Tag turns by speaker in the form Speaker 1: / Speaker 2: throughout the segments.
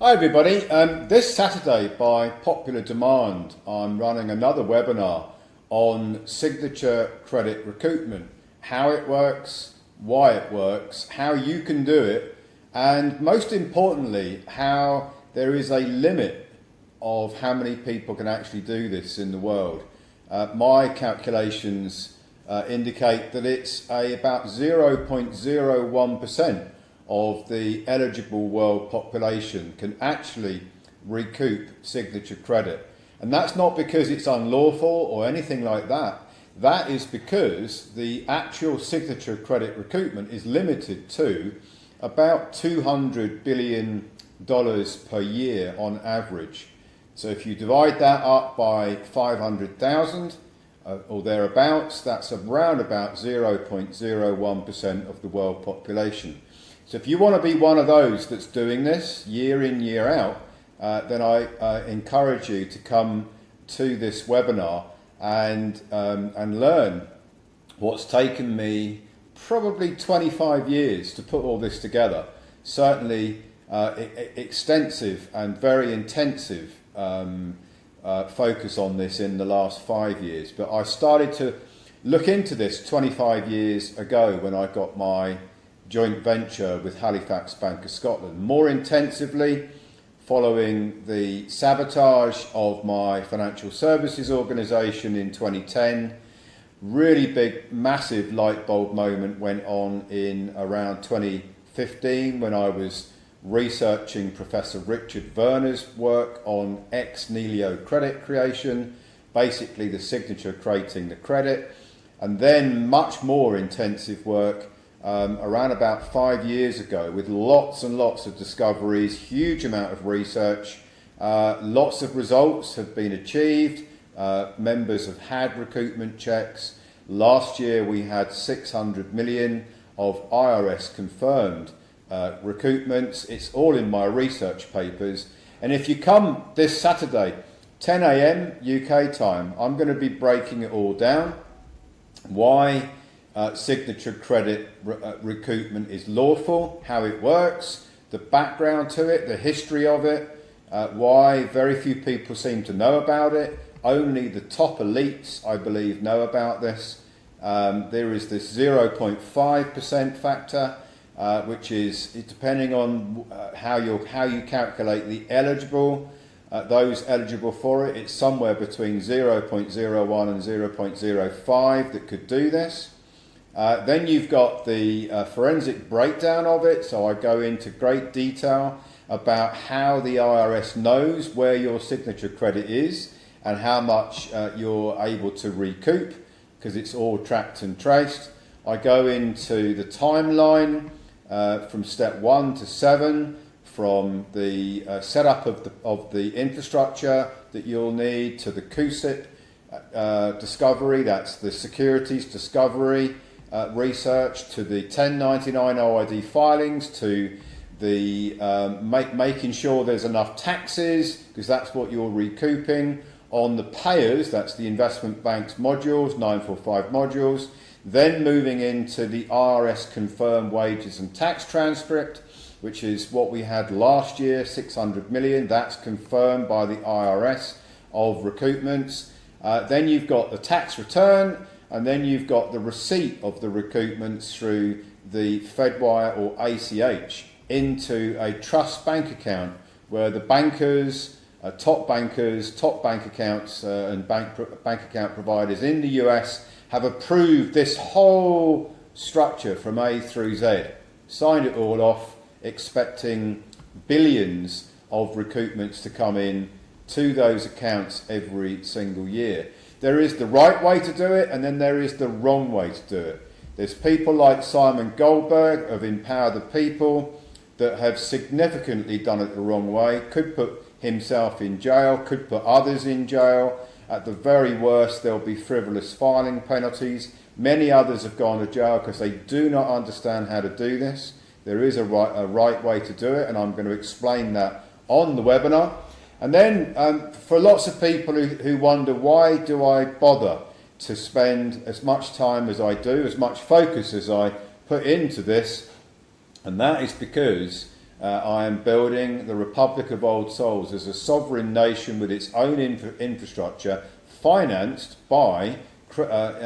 Speaker 1: Hi everybody, this Saturday by popular demand I'm running another webinar on signature credit recoupment, how it works, why it works, how you can do it, and most importantly how there is a limit of how many people can actually do this in the world. My calculations indicate that it's about 0.01% of the eligible world population can actually recoup signature credit. And that's not because it's unlawful or anything like that. That is because the actual signature credit recoupment is limited to about $200 billion per year on average. So if you divide that up by 500,000 or thereabouts, that's around about 0.01% of the world population. So if you want to be one of those that's doing this year in, year out, then I encourage you to come to this webinar and learn what's taken me probably 25 years to put all this together. Certainly extensive and very intensive focus on this in the last 5 years. But I started to look into this 25 years ago when I got my joint venture with Halifax Bank of Scotland, more intensively following the sabotage of my financial services organisation in 2010. Really big, massive light bulb moment went on in around 2015 when I was researching Professor Richard Werner's work on ex-nihilo credit creation, basically the signature creating the credit, and then much more intensive work around about 5 years ago with lots and lots of discoveries, huge amount of research, lots of results have been achieved, members have had recoupment checks. Last year we had 600 million of IRS confirmed recoupments. It's all in my research papers, and if you come this Saturday 10 a.m. UK time, I'm going to be breaking it all down. Why signature credit recoupment is lawful, how it works, the background to it, the history of it, why very few people seem to know about it. Only the top elites, I believe, know about this. There is this 0.5% factor, which is depending on how you calculate the eligible, those eligible for it, it's somewhere between 0.01 and 0.05 that could do this. Then you've got the forensic breakdown of it, so I go into great detail about how the IRS knows where your signature credit is and how much you're able to recoup, because it's all tracked and traced. I go into the timeline from step 1 to 7, from the setup of the infrastructure that you'll need to the CUSIP discovery, that's the securities discovery research, to the 1099 OID filings, to the making sure there's enough taxes, because that's what you're recouping, on the payers, that's the investment bank's modules, 945 modules, then moving into the IRS confirmed wages and tax transcript, which is what we had last year, 600 million, that's confirmed by the IRS of recoupments. Then you've got the tax return, and then you've got the receipt of the recoupments through the Fedwire or ACH into a trust bank account where the bankers, top bank accounts and bank account providers in the US have approved this whole structure from A through Z, signed it all off, expecting billions of recoupments to come in to those accounts every single year. There is the right way to do it, and then there is the wrong way to do it. There's people like Simon Goldberg of Empower the People that have significantly done it the wrong way, could put himself in jail, could put others in jail. At the very worst, there'll be frivolous filing penalties. Many others have gone to jail because they do not understand how to do this. There is a right way to do it, and I'm going to explain that on the webinar. And then for lots of people who wonder, why do I bother to spend as much time as I do, as much focus as I put into this? And that is because I am building the Republic of Old Souls as a sovereign nation with its own infrastructure, financed by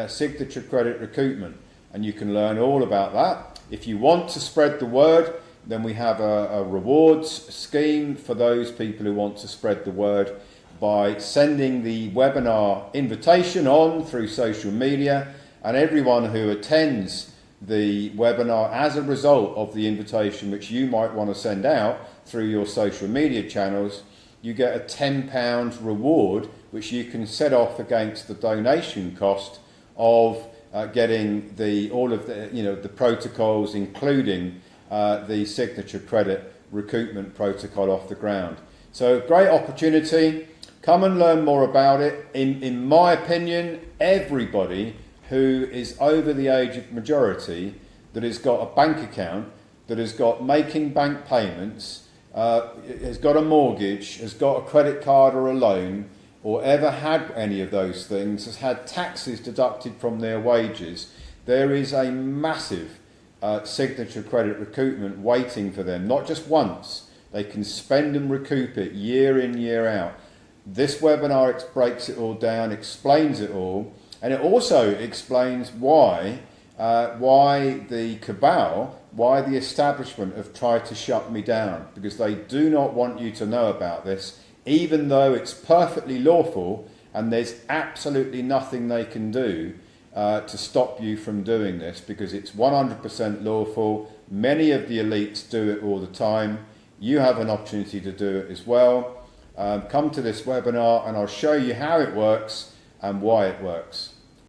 Speaker 1: signature credit recoupment. And you can learn all about that. If you want to spread the word, then we have a rewards scheme for those people who want to spread the word by sending the webinar invitation on through social media, and everyone who attends the webinar as a result of the invitation which you might want to send out through your social media channels, you get a £10 reward which you can set off against the donation cost of getting all of the protocols, including the signature credit recoupment protocol off the ground. So great opportunity. Come and learn more about it. In my opinion, everybody who is over the age of majority, that has got a bank account, that has got making bank payments, has got a mortgage, has got a credit card or a loan, or ever had any of those things, has had taxes deducted from their wages, there is a massive signature credit recoupment waiting for them. Not just once, they can spend and recoup it year in, year out. This webinar breaks it all down, explains it all, and it also explains why the cabal, why the establishment have tried to shut me down, because they do not want you to know about this, even though it's perfectly lawful and there's absolutely nothing they can do to stop you from doing this, because it's 100% lawful. Many of the elites do it all the time. You have an opportunity to do it as well. Come to this webinar and I'll show you how it works and why it works.